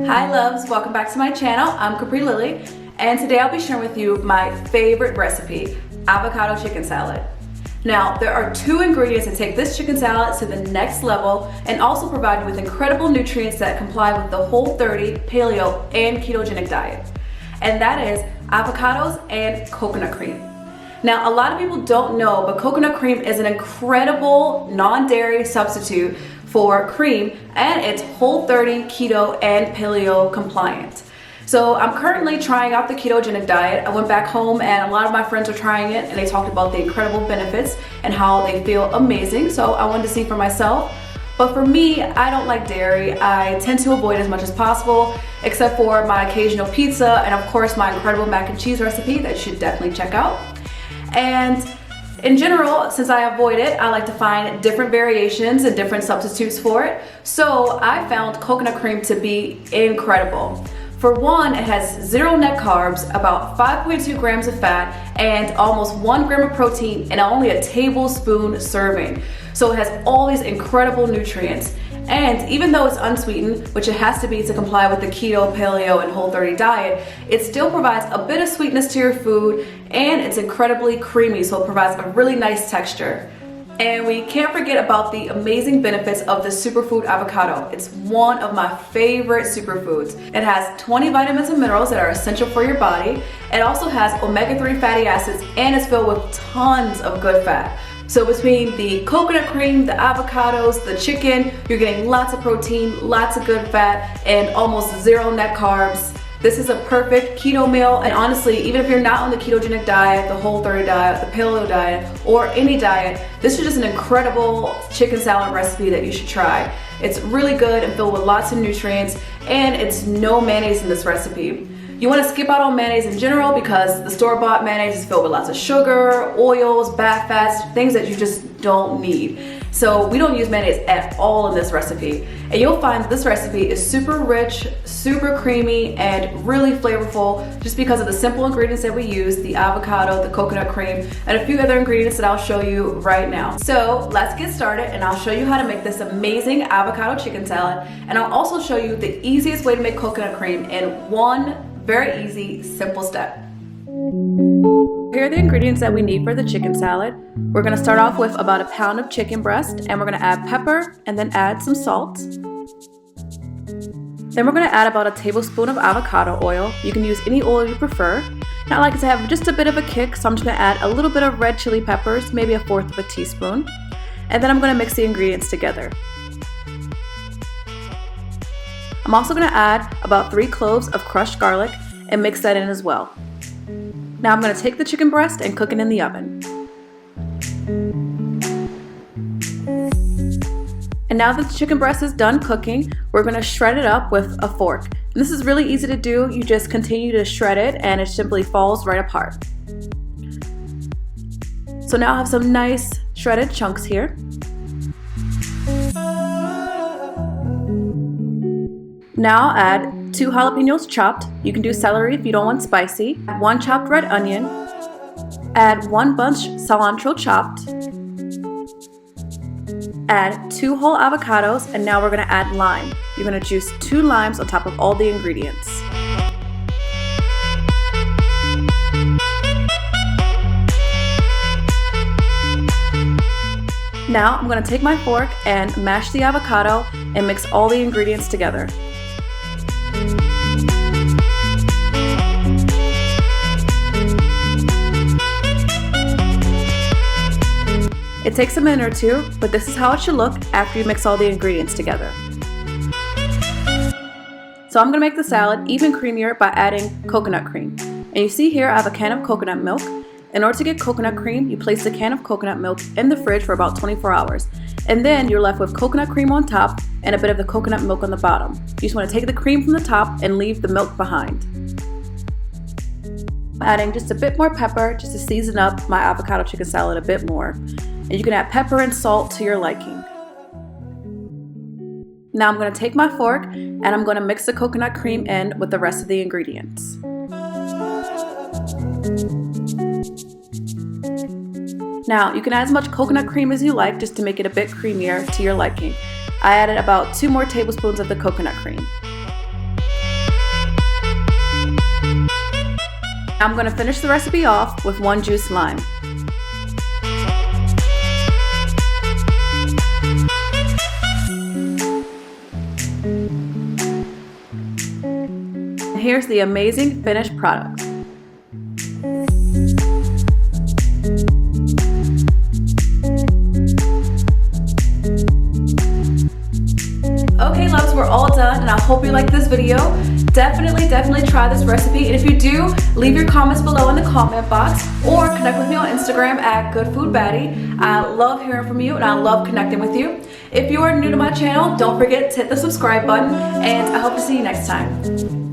Hi loves, welcome back to my channel. I'm Capri Lilly, and today I'll be sharing with you my favorite recipe, avocado chicken salad. Now, there are 2 ingredients that take this chicken salad to the next level and also provide you with incredible nutrients that comply with the Whole30 Paleo and Ketogenic diet. And that is avocados and coconut cream. Now, a lot of people don't know, but coconut cream is an incredible non-dairy substitute for cream, and it's Whole30 Keto and Paleo compliant. So I'm currently trying out the ketogenic diet. I went back home and a lot of my friends are trying it and they talked about the incredible benefits and how they feel amazing. So I wanted to see for myself. But for me, I don't like dairy. I tend to avoid as much as possible, except for my occasional pizza and of course my incredible mac and cheese recipe that you should definitely check out. And in general, since I avoid it, I like to find different variations and different substitutes for it. So I found coconut cream to be incredible. For one, it has 0 net carbs, about 5.2 grams of fat, and almost 1 gram of protein in only a tablespoon serving. So it has all these incredible nutrients. And even though it's unsweetened, which it has to be to comply with the keto, paleo, and Whole30 diet, it still provides a bit of sweetness to your food, and it's incredibly creamy, so it provides a really nice texture. And we can't forget about the amazing benefits of the superfood avocado. It's one of my favorite superfoods. It has 20 vitamins and minerals that are essential for your body. It also has omega-3 fatty acids, and it's filled with tons of good fat. So between the coconut cream, the avocados, the chicken, you're getting lots of protein, lots of good fat, and almost 0 net carbs. This is a perfect keto meal, and honestly, even if you're not on the ketogenic diet, the Whole30 diet, the paleo diet, or any diet, this is just an incredible chicken salad recipe that you should try. It's really good and filled with lots of nutrients, and it's no mayonnaise in this recipe. You want to skip out on mayonnaise in general because the store-bought mayonnaise is filled with lots of sugar, oils, bad fats, things that you just don't need. So we don't use mayonnaise at all in this recipe. And you'll find that this recipe is super rich, super creamy, and really flavorful just because of the simple ingredients that we use, the avocado, the coconut cream, and a few other ingredients that I'll show you right now. So let's get started and I'll show you how to make this amazing avocado chicken salad. And I'll also show you the easiest way to make coconut cream in one very easy, simple step. Here are the ingredients that we need for the chicken salad. We're gonna start off with about 1 pound of chicken breast, and we're gonna add pepper and then add some salt. Then we're gonna add about 1 tablespoon of avocado oil. You can use any oil you prefer. And I like it to have just a bit of a kick, so I'm just gonna add a little bit of red chili peppers, maybe 1/4 of a teaspoon. And then I'm gonna mix the ingredients together. I'm also gonna add about 3 cloves of crushed garlic and mix that in as well. Now I'm gonna take the chicken breast and cook it in the oven. And now that the chicken breast is done cooking, we're gonna shred it up with a fork. And this is really easy to do. You just continue to shred it and it simply falls right apart. So now I have some nice shredded chunks here. Now I'll add 2 jalapenos chopped. You can do celery if you don't want spicy. 1 chopped red onion. Add 1 bunch cilantro chopped. Add 2 whole avocados, and now we're gonna add lime. You're gonna juice 2 limes on top of all the ingredients. Now I'm gonna take my fork and mash the avocado and mix all the ingredients together. It takes a minute or 2, but this is how it should look after you mix all the ingredients together. So I'm gonna make the salad even creamier by adding coconut cream. And you see here I have a can of coconut milk. In order to get coconut cream, you place the can of coconut milk in the fridge for about 24 hours. And then you're left with coconut cream on top and a bit of the coconut milk on the bottom. You just wanna take the cream from the top and leave the milk behind. I'm adding just a bit more pepper just to season up my avocado chicken salad a bit more. And you can add pepper and salt to your liking. Now I'm gonna take my fork and I'm gonna mix the coconut cream in with the rest of the ingredients. Now, you can add as much coconut cream as you like just to make it a bit creamier to your liking. I added about 2 more tablespoons of the coconut cream. I'm gonna finish the recipe off with 1 juiced lime. And here's the amazing finished product. Okay, loves, we're all done, and I hope you like this video. Definitely try this recipe, and if you do, leave your comments below in the comment box or connect with me on Instagram at GoodFoodBaddie. I love hearing from you and I love connecting with you. If you are new to my channel, don't forget to hit the subscribe button, and I hope to see you next time.